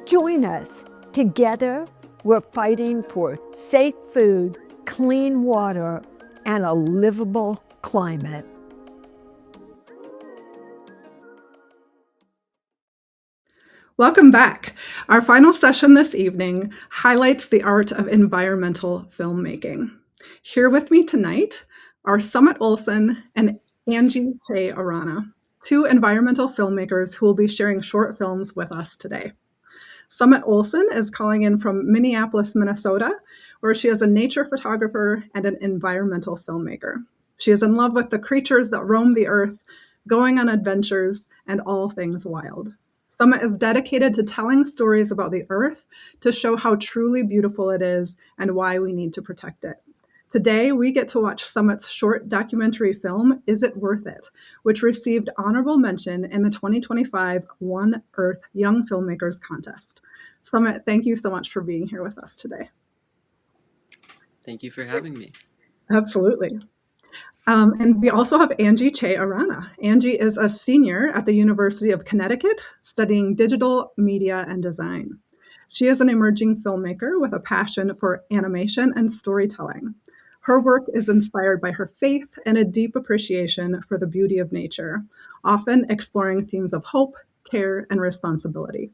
Join us. Together, we're fighting for safe food, clean water, and a livable climate. Welcome back. Our final session this evening highlights the art of environmental filmmaking. Here with me tonight are Summit Olson and Angie Chay-Arana, two environmental filmmakers who will be sharing short films with us today. Summit Olson is calling in from Minneapolis, Minnesota, where she is a nature photographer and an environmental filmmaker. She is in love with the creatures that roam the earth, going on adventures, and all things wild. Summit is dedicated to telling stories about the earth to show how truly beautiful it is and why we need to protect it. Today, we get to watch Summit's short documentary film, Is It Worth It?, which received honorable mention in the 2025 One Earth Young Filmmakers Contest. Summit, thank you so much for being here with us today. Thank you for having me. Absolutely. And we also have Angie Chay-Arana. Angie is a senior at the University of Connecticut studying digital media and design. She is an emerging filmmaker with a passion for animation and storytelling. Her work is inspired by her faith and a deep appreciation for the beauty of nature, often exploring themes of hope, care, and responsibility.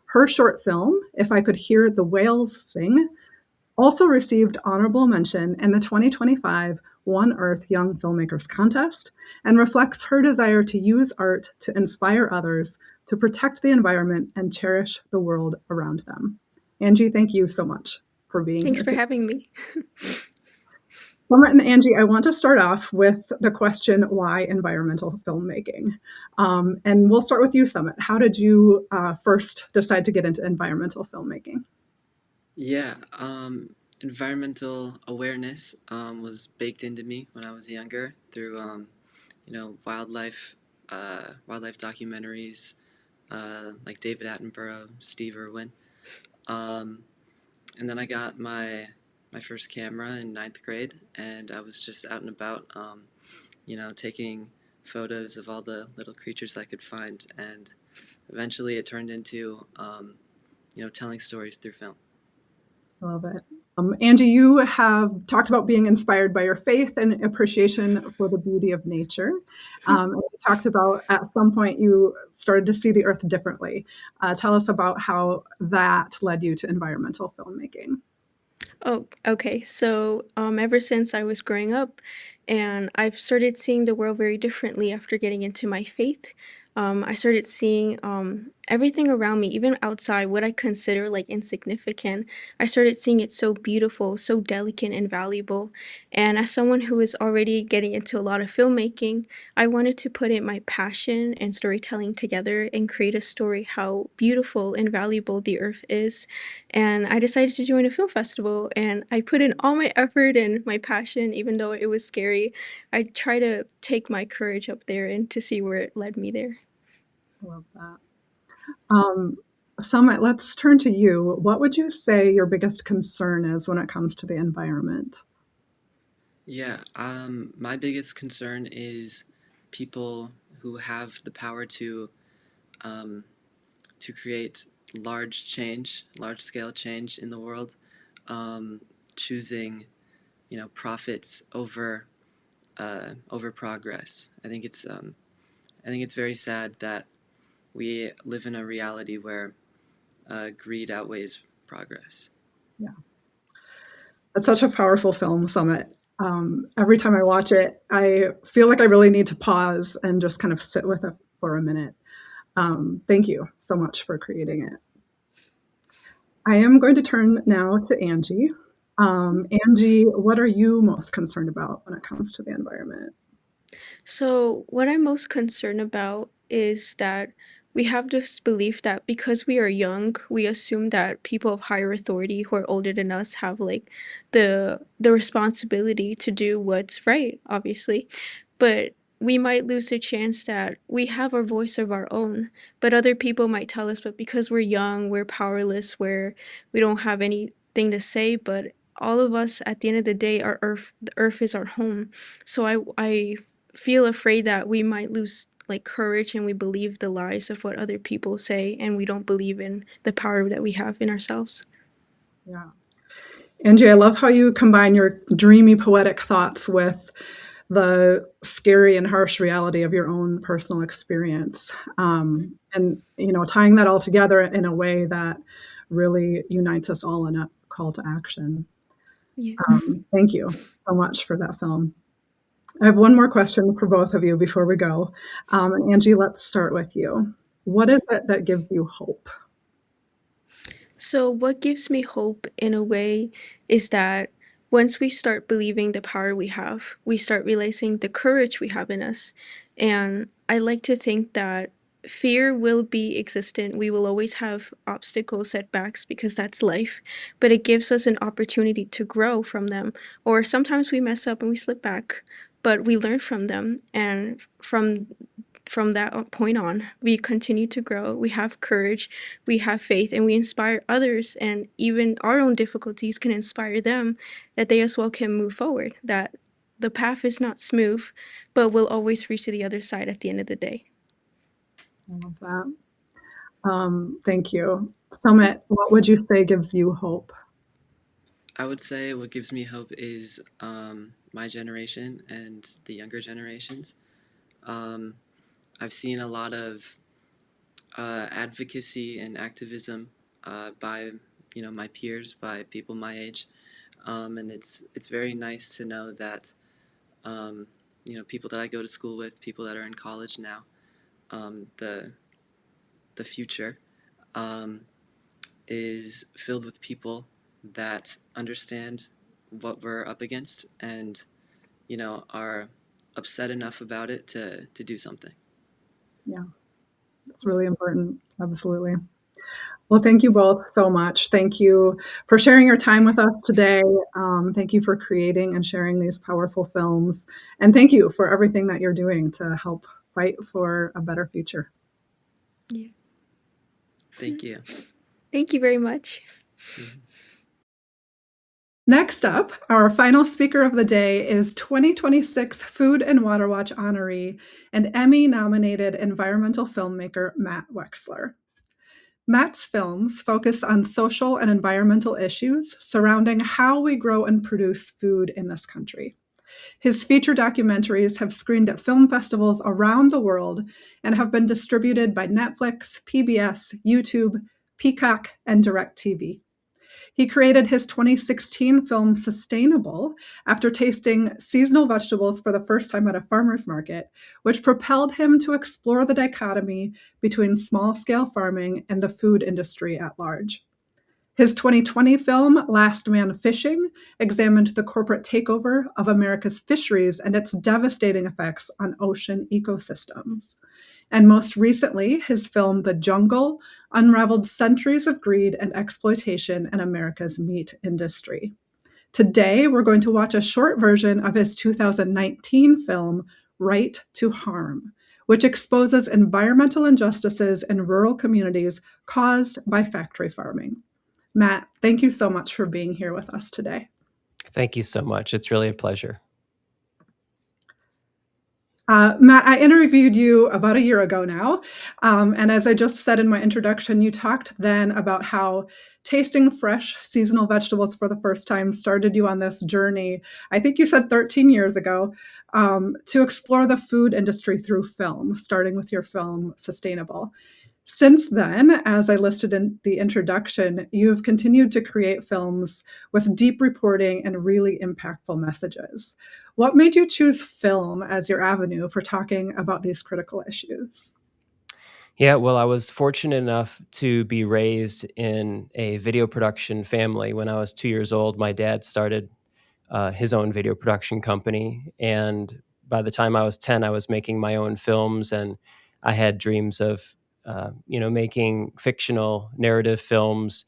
Her short film, If I Could Hear the Whales Sing, also received honorable mention in the 2025 One Earth Young Filmmakers Contest and reflects her desire to use art to inspire others to protect the environment and cherish the world around them. Angie, thank you so much for being here. Thanks for having me. Summit and Angie, I want to start off with the question, why environmental filmmaking? And we'll start with you, Summit. How did you first decide to get into environmental filmmaking? Yeah, environmental awareness was baked into me when I was younger through, wildlife documentaries like David Attenborough, Steve Irwin. And then I got my first camera in 9th grade, and I was just out and about, taking photos of all the little creatures I could find, and eventually it turned into, telling stories through film. I love it. Angie, you have talked about being inspired by your faith and appreciation for the beauty of nature. And you talked about at some point you started to see the earth differently. Tell us about how that led you to environmental filmmaking. Oh, okay. So ever since I was growing up, and I've started seeing the world very differently after getting into my faith. I started seeing everything around me, even outside, what I consider like insignificant. I started seeing it so beautiful, so delicate and valuable. And as someone who is already getting into a lot of filmmaking, I wanted to put in my passion and storytelling together and create a story how beautiful and valuable the earth is. And I decided to join a film festival, and I put in all my effort and my passion, even though it was scary. I try to take my courage up there and to see where it led me there. I love that. Summit, let's turn to you. What would you say your biggest concern is when it comes to the environment? Yeah, my biggest concern is people who have the power to create large-scale change in the world, choosing, profits over progress. I think it's very sad that we live in a reality where greed outweighs progress. Yeah, that's such a powerful film, Summit. Every time I watch it, I feel like I really need to pause and just kind of sit with it for a minute. Thank you so much for creating it. I am going to turn now to Angie. Angie, what are you most concerned about when it comes to the environment? So, what I'm most concerned about is that we have this belief that because we are young, we assume that people of higher authority who are older than us have like the responsibility to do what's right, obviously. But we might lose the chance that we have a voice of our own, but other people might tell us, but because we're young, we're powerless, we don't have anything to say. But all of us, at the end of the day, our earth, the earth is our home. So I feel afraid that we might lose like courage and we believe the lies of what other people say and we don't believe in the power that we have in ourselves. Yeah. Angie, I love how you combine your dreamy poetic thoughts with the scary and harsh reality of your own personal experience. And, tying that all together in a way that really unites us all in a call to action. Yeah. Thank you so much for that film. I have one more question for both of you before we go. Angie, let's start with you. What is it that gives you hope? So, what gives me hope in a way is that once we start believing the power we have, we start realizing the courage we have in us. And I like to think that fear will be existent. We will always have obstacles, setbacks, because that's life. But it gives us an opportunity to grow from them. Or sometimes we mess up and we slip back, but we learn from them. And from that point on, we continue to grow, we have courage, we have faith, and we inspire others. And even our own difficulties can inspire them that they as well can move forward, that the path is not smooth, but we'll always reach to the other side at the end of the day. I love that. Thank you. Summit, what would you say gives you hope? I would say what gives me hope is my generation and the younger generations. I've seen a lot of advocacy and activism by my peers, by people my age, and it's very nice to know that people that I go to school with, people that are in college now, the future is filled with people that understand what we're up against and are upset enough about it to do something. Yeah, it's really important. Absolutely. Well, thank you both so much. Thank you for sharing your time with us today. Thank you for creating and sharing these powerful films. And thank you for everything that you're doing to help fight for a better future. Yeah. Thank you. Thank you very much. Next up, our final speaker of the day is 2026 Food and Water Watch honoree and Emmy-nominated environmental filmmaker Matt Wechsler. Matt's films focus on social and environmental issues surrounding how we grow and produce food in this country. His feature documentaries have screened at film festivals around the world and have been distributed by Netflix, PBS, YouTube, Peacock, and DirecTV. He created his 2016 film Sustainable after tasting seasonal vegetables for the first time at a farmer's market, which propelled him to explore the dichotomy between small-scale farming and the food industry at large. His 2020 film, Last Man Fishing, examined the corporate takeover of America's fisheries and its devastating effects on ocean ecosystems. And most recently, his film, The Jungle, unraveled centuries of greed and exploitation in America's meat industry. Today, we're going to watch a short version of his 2019 film, Right to Harm, which exposes environmental injustices in rural communities caused by factory farming. Matt, thank you so much for being here with us today. Thank you so much. It's really a pleasure. Matt, I interviewed you about a year ago now. And as I just said in my introduction, you talked then about how tasting fresh seasonal vegetables for the first time started you on this journey, I think you said 13 years ago, to explore the food industry through film, starting with your film, Sustainable. Since then, as I listed in the introduction, you've continued to create films with deep reporting and really impactful messages. What made you choose film as your avenue for talking about these critical issues? Yeah, well, I was fortunate enough to be raised in a video production family. When I was 2 years old, my dad started his own video production company. And by the time I was 10, I was making my own films, and I had dreams of, making fictional narrative films.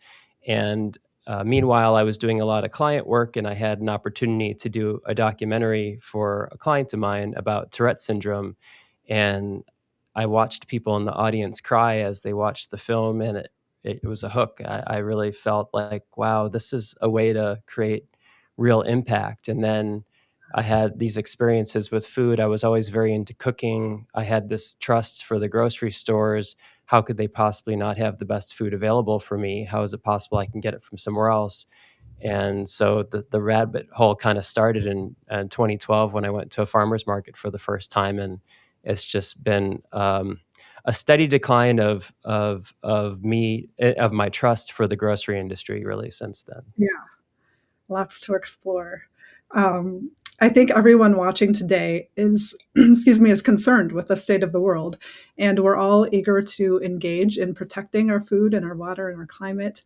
And meanwhile, I was doing a lot of client work, and I had an opportunity to do a documentary for a client of mine about Tourette syndrome. And I watched people in the audience cry as they watched the film, and it was a hook. I really felt like, wow, this is a way to create real impact. And then I had these experiences with food. I was always very into cooking. I had this trust for the grocery stores. How could they possibly not have the best food available for me? How is it possible I can get it from somewhere else? And so the rabbit hole kind of started in 2012 when I went to a farmer's market for the first time. And it's just been a steady decline of my trust for the grocery industry really since then. Yeah, lots to explore. I think everyone watching today is, is concerned with the state of the world, and we're all eager to engage in protecting our food and our water and our climate.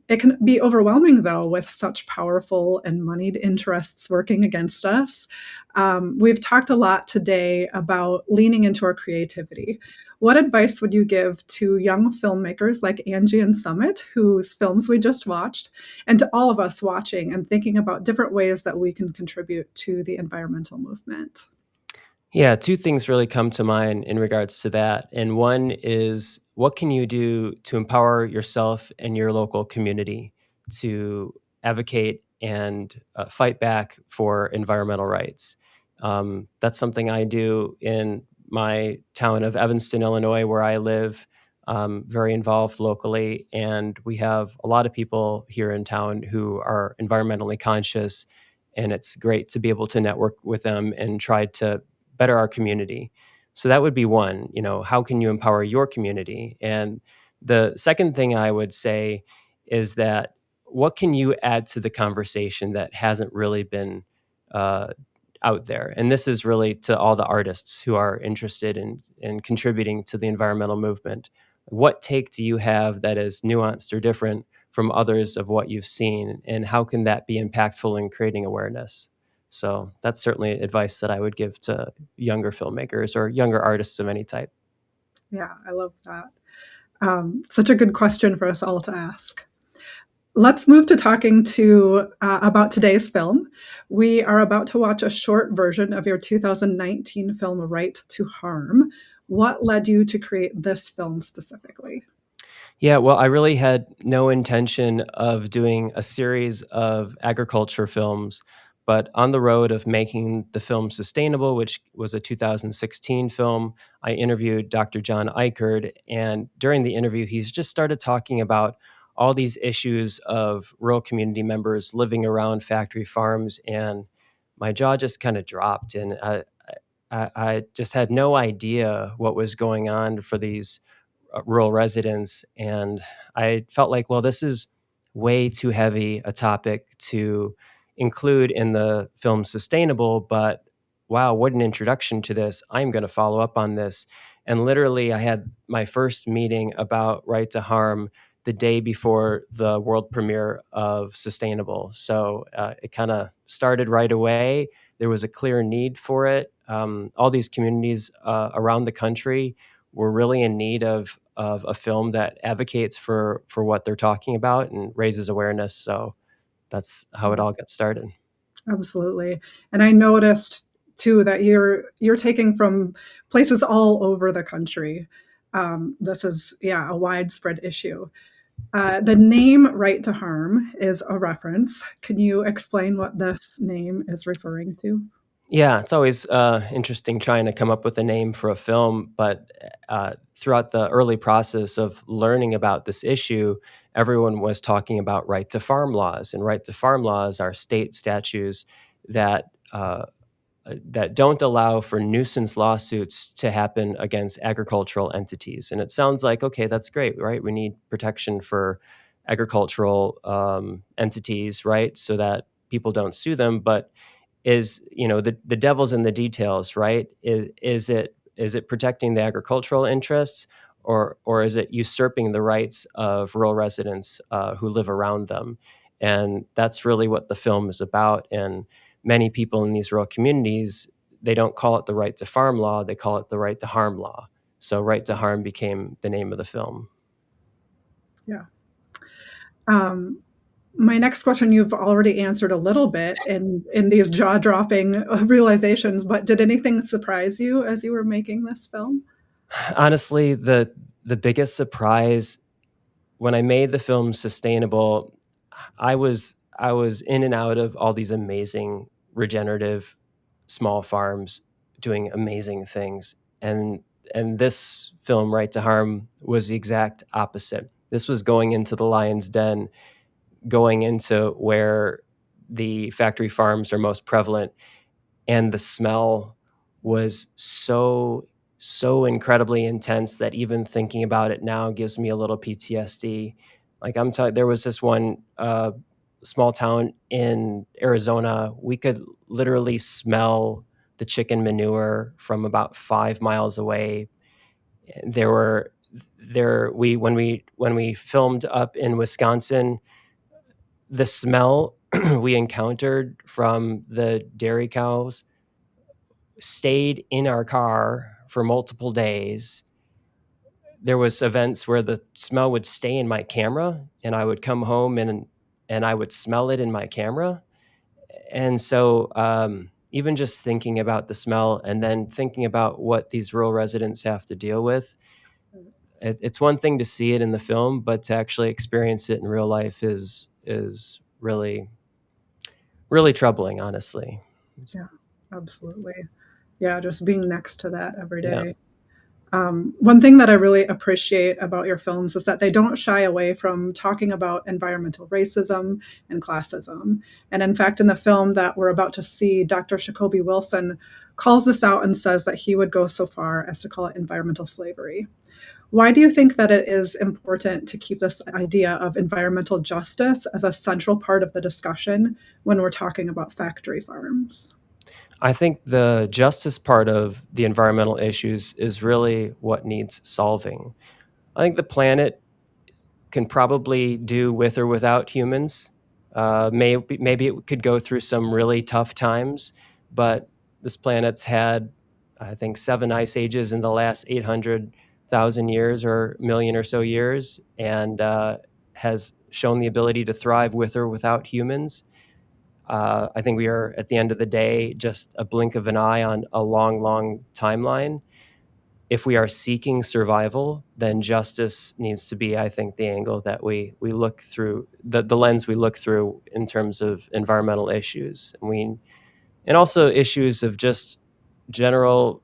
It can be overwhelming, though, with such powerful and moneyed interests working against us. We've talked a lot today about leaning into our creativity. What advice would you give to young filmmakers like Angie and Summit, whose films we just watched, and to all of us watching and thinking about different ways that we can contribute to the environmental movement? Yeah, two things really come to mind in regards to that. And one is, what can you do to empower yourself and your local community to advocate and fight back for environmental rights? That's something I do in my town of Evanston, Illinois, where I live. Very involved locally, and we have a lot of people here in town who are environmentally conscious, and it's great to be able to network with them and try to better our community. So that would be one. How can you empower your community? And the second thing I would say is that, what can you add to the conversation that hasn't really been uh, out there? And this is really to all the artists who are interested in contributing to the environmental movement. What take do you have that is nuanced or different from others of what you've seen? And how can that be impactful in creating awareness? So that's certainly advice that I would give to younger filmmakers or younger artists of any type. Yeah, I love that. Such a good question for us all to ask. Let's move to talking about today's film. We are about to watch a short version of your 2019 film, Right to Harm. What led you to create this film specifically? Yeah, well, I really had no intention of doing a series of agriculture films, but on the road of making the film Sustainable, which was a 2016 film, I interviewed Dr. John Eichard, and during the interview, he's just started talking about all these issues of rural community members living around factory farms, and my jaw just kind of dropped, and I just had no idea what was going on for these rural residents. And I felt like, well, this is way too heavy a topic to include in the film Sustainable, but wow, what an introduction to this. I'm going to follow up on this. And literally, I had my first meeting about Right to Harm the day before the world premiere of Sustainable. So it kind of started right away. There was a clear need for it. All these communities around the country were really in need of a film that advocates for what they're talking about and raises awareness. So that's how it all got started. Absolutely. And I noticed too that you're taking from places all over the country. This is, a widespread issue. The name Right to Harm is a reference. Can you explain what this name is referring to? Yeah, it's always interesting trying to come up with a name for a film, but throughout the early process of learning about this issue, everyone was talking about right to farm laws, and right to farm laws are state statutes that that don't allow for nuisance lawsuits to happen against agricultural entities. And it sounds like, okay, that's great, right? We need protection for agricultural entities, right, so that people don't sue them, but the devil's in the details, right? Is it protecting the agricultural interests, or is it usurping the rights of rural residents who live around them? And that's really what the film is about. And many people in these rural communities, they don't call it the right to farm law, they call it the right to harm law. So right to harm became the name of the film. Yeah. My next question you've already answered a little bit in these jaw-dropping realizations, but did anything surprise you as you were making this film? Honestly, the biggest surprise when I made the film Sustainable, I was in and out of all these amazing regenerative small farms doing amazing things. And this film, Right to Harm, was the exact opposite. This was going into the lion's den, going into where the factory farms are most prevalent, and the smell was so incredibly intense that even thinking about it now gives me a little PTSD. Like I'm telling, there was this one small town in Arizona. We could literally smell the chicken manure from about 5 miles away. When we filmed up in Wisconsin, the smell we encountered from the dairy cows stayed in our car for multiple days. There was events where the smell would stay in my camera, and I would come home and I would smell it in my camera. And so even just thinking about the smell and then thinking about what these rural residents have to deal with, it's one thing to see it in the film, but to actually experience it in real life is really, really troubling, honestly. Yeah, absolutely. Yeah, just being next to that every Yeah. day. One thing that I really appreciate about your films is that they don't shy away from talking about environmental racism and classism. And in fact, in the film that we're about to see, Dr. Jacoby Wilson calls this out and says that he would go so far as to call it environmental slavery. Why do you think that it is important to keep this idea of environmental justice as a central part of the discussion when we're talking about factory farms? I think the justice part of the environmental issues is really what needs solving. I think the planet can probably do with or without humans. Maybe it could go through some really tough times, but this planet's had, I think, 7 ice ages in the last 800,000 years or million or so years, and has shown the ability to thrive with or without humans. I think we are, at the end of the day, just a blink of an eye on a long, long timeline. If we are seeking survival, then justice needs to be, I think, the angle that we look through, the lens we look through in terms of environmental issues. And also issues of just general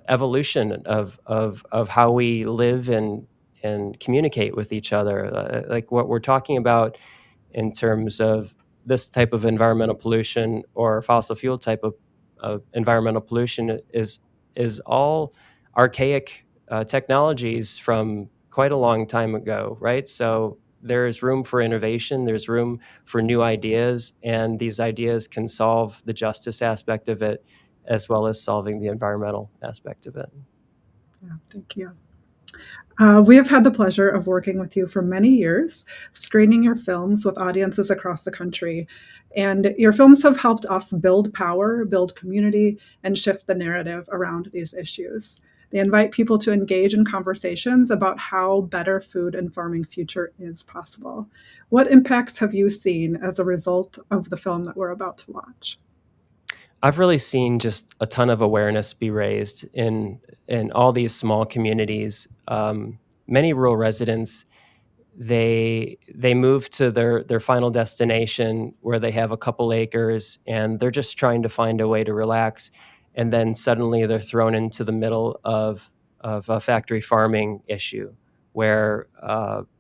evolution of how we live and communicate with each other. Like what we're talking about in terms of this type of environmental pollution or fossil fuel type of environmental pollution is all archaic technologies from quite a long time ago, right? So there's room for innovation, there's room for new ideas, and these ideas can solve the justice aspect of it as well as solving the environmental aspect of it. Yeah, thank you. We have had the pleasure of working with you for many years, screening your films with audiences across the country. And your films have helped us build power, build community, and shift the narrative around these issues. They invite people to engage in conversations about how better food and farming future is possible. What impacts have you seen as a result of the film that we're about to watch? I've really seen just a ton of awareness be raised in all these small communities. Many rural residents, they move to their final destination where they have a couple acres and they're just trying to find a way to relax, and then suddenly they're thrown into the middle of a factory farming issue where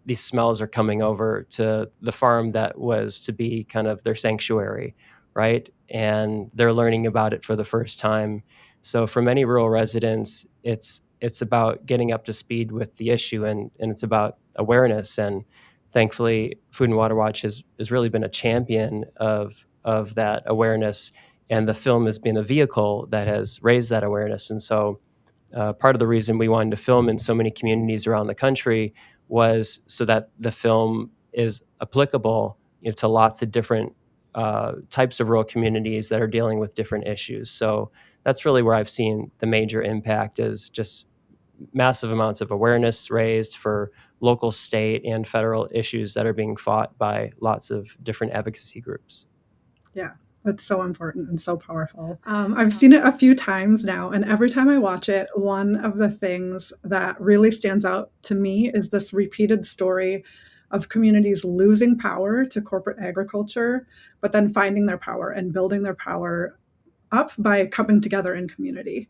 these smells are coming over to the farm that was to be kind of their sanctuary, right? And they're learning about it for the first time. So for many rural residents, it's about getting up to speed with the issue, and it's about awareness. And thankfully, Food and Water Watch has really been a champion of that awareness, and the film has been a vehicle that has raised that awareness. And so part of the reason we wanted to film in so many communities around the country was so that the film is applicable, to lots of different types of rural communities that are dealing with different issues. So that's really where I've seen the major impact, is just massive amounts of awareness raised for local, state, and federal issues that are being fought by lots of different advocacy groups. Yeah, that's so important and so powerful. I've seen it a few times now, and every time I watch it, one of the things that really stands out to me is this repeated story of communities losing power to corporate agriculture, but then finding their power and building their power up by coming together in community.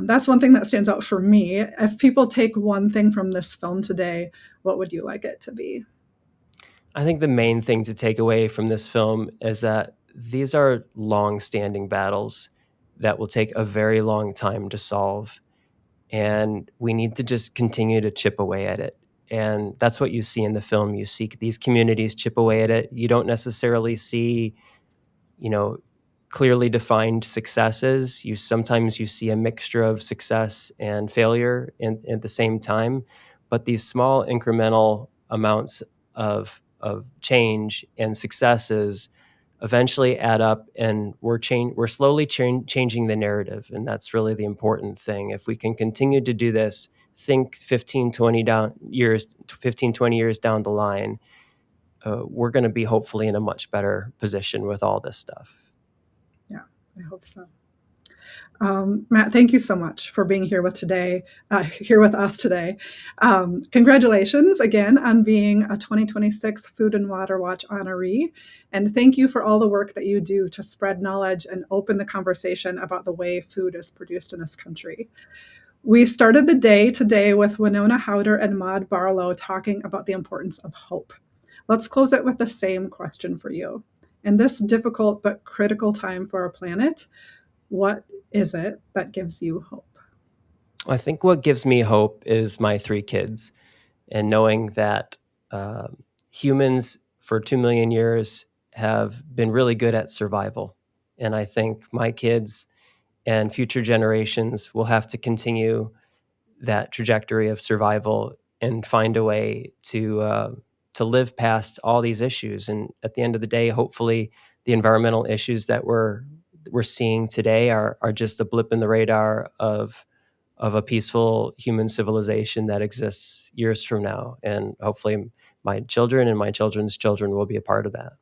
That's one thing that stands out for me. If people take one thing from this film today, what would you like it to be? I think the main thing to take away from this film is that these are long-standing battles that will take a very long time to solve, and we need to just continue to chip away at it. And that's what you see in the film. You see these communities chip away at it. You don't necessarily see, clearly defined successes. Sometimes you see a mixture of success and failure at the same time, but these small incremental amounts of change and successes eventually add up, and we're slowly changing the narrative, and that's really the important thing. If we can continue to do this, think 15, 20 years down the line, we're going to be hopefully in a much better position with all this stuff. Yeah, I hope so. Matt, thank you so much for being here with us today. Congratulations again on being a 2026 Food and Water Watch honoree. And thank you for all the work that you do to spread knowledge and open the conversation about the way food is produced in this country. We started the day today with Winona Howder and Maud Barlow talking about the importance of hope. Let's close it with the same question for you. In this difficult but critical time for our planet, what is it that gives you hope? I think what gives me hope is my 3 kids, and knowing that humans for 2 million years have been really good at survival. And I think my kids and future generations will have to continue that trajectory of survival and find a way to live past all these issues. And at the end of the day, hopefully the environmental issues that we're seeing today are just a blip in the radar of a peaceful human civilization that exists years from now. And hopefully my children and my children's children will be a part of that.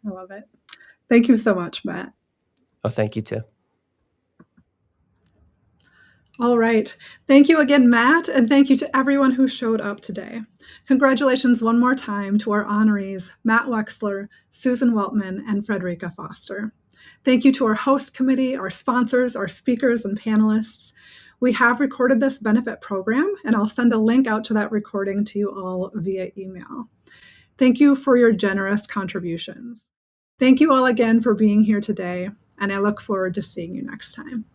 I love it. Thank you so much, Matt. Oh, thank you too. All right. Thank you again, Matt, and thank you to everyone who showed up today. Congratulations one more time to our honorees, Matt Wechsler, Susan Weltman, and Frederica Foster. Thank you to our host committee, our sponsors, our speakers, and panelists. We have recorded this benefit program, and I'll send a link out to that recording to you all via email. Thank you for your generous contributions. Thank you all again for being here today, and I look forward to seeing you next time.